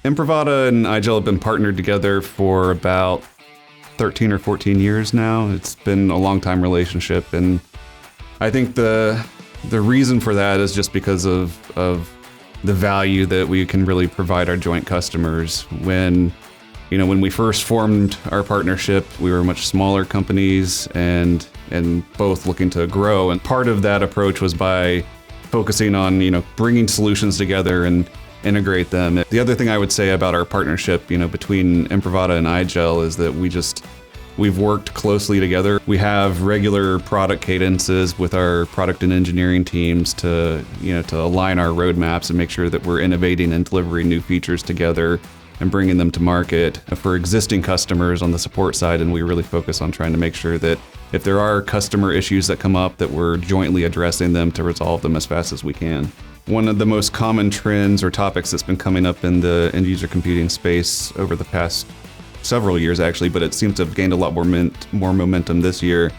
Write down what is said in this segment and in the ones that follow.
Imprivata and iGel have been partnered together for about 13 or 14 years now. It's been a long time relationship, and I think the reason for that is just because of the value that we can really provide our joint customers. When we first formed our partnership, we were much smaller companies and both looking to grow. And part of that approach was by focusing on, bringing solutions together and integrate them. The other thing I would say about our partnership, between Imprivata and iGel is that we've worked closely together. We have regular product cadences with our product and engineering teams to align our roadmaps and make sure that we're innovating and delivering new features together and bringing them to market for existing customers on the support side. And we really focus on trying to make sure that if there are customer issues that come up, that we're jointly addressing them to resolve them as fast as we can. One of the most common trends or topics that's been coming up in the end user computing space over the past several years actually, but it seems to have gained a lot more momentum this year,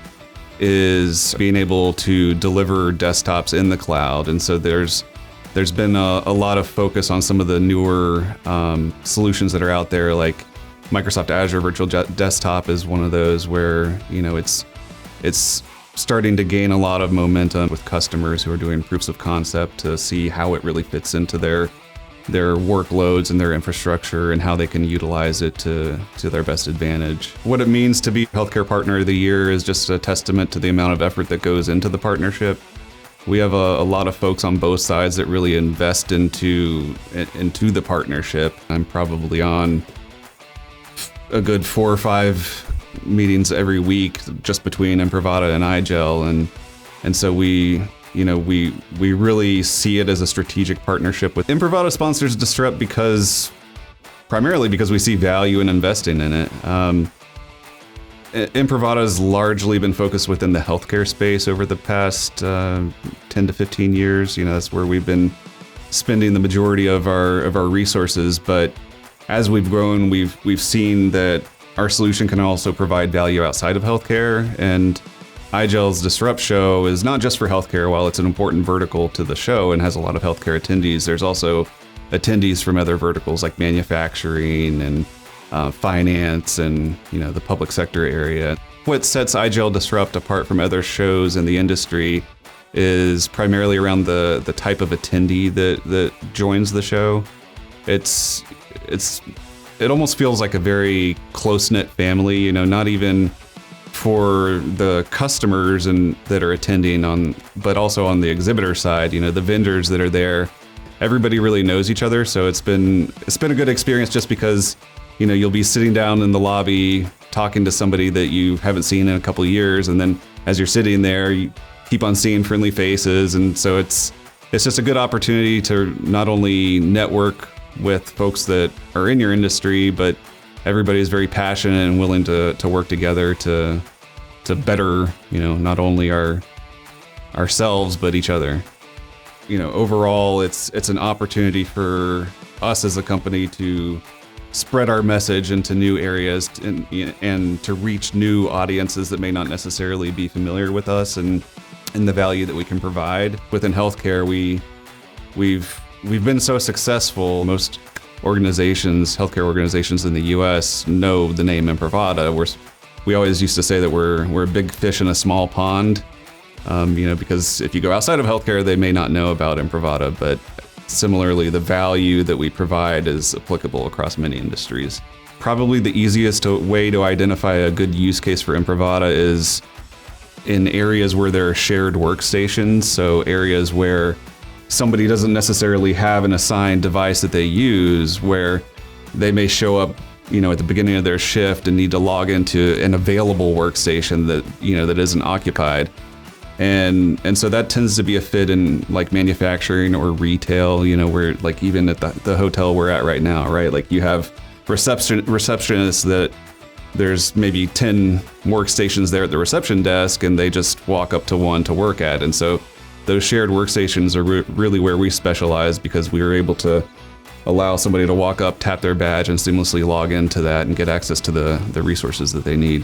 is being able to deliver desktops in the cloud. And so there's been a lot of focus on some of the newer solutions that are out there, like Microsoft Azure Virtual Desktop is one of those where it's starting to gain a lot of momentum with customers who are doing proofs of concept to see how it really fits into their workloads and their infrastructure and how they can utilize it to their best advantage. What it means to be Healthcare Partner of the Year is just a testament to the amount of effort that goes into the partnership. We have a lot of folks on both sides that really invest into the partnership. I'm probably on a good 4 or 5 meetings every week just between Imprivata and iGel, and so we really see it as a strategic partnership. With Imprivata sponsors Disrupt primarily because we see value in investing in it. Imprivata has largely been focused within the healthcare space over the past 10 to 15 years. That's where we've been spending the majority of our resources. But as we've grown, we've seen that our solution can also provide value outside of healthcare. And iGel's Disrupt show is not just for healthcare. While it's an important vertical to the show and has a lot of healthcare attendees, there's also attendees from other verticals like manufacturing and finance and the public sector area. What sets iGel Disrupt apart from other shows in the industry is primarily around the type of attendee that joins the show. It almost feels like a very close-knit family, not even for the customers that are attending but also on the exhibitor side, the vendors that are there. Everybody really knows each other, so it's been a good experience just because you'll be sitting down in the lobby talking to somebody that you haven't seen in a couple of years, and then as you're sitting there, you keep on seeing friendly faces, and so it's just a good opportunity to not only network with folks that are in your industry, but everybody is very passionate and willing to work together to better, not only ourselves, but each other. Overall, it's an opportunity for us as a company to spread our message into new areas and to reach new audiences that may not necessarily be familiar with us and the value that we can provide. Within healthcare, we've been so successful. Most healthcare organizations in the U.S. know the name Imprivata. We always used to say that we're a big fish in a small pond, because if you go outside of healthcare, they may not know about Imprivata, but similarly, the value that we provide is applicable across many industries. Probably the easiest way to identify a good use case for Imprivata is in areas where there are shared workstations, so areas where somebody doesn't necessarily have an assigned device that they use, where they may show up, at the beginning of their shift and need to log into an available workstation that isn't occupied. And so that tends to be a fit in like manufacturing or retail, where like even at the hotel we're at right now, right? Like you have receptionists that there's maybe 10 workstations there at the reception desk and they just walk up to one to work at. And so those shared workstations are really where we specialize, because we are able to allow somebody to walk up, tap their badge, and seamlessly log into that and get access to the resources that they need.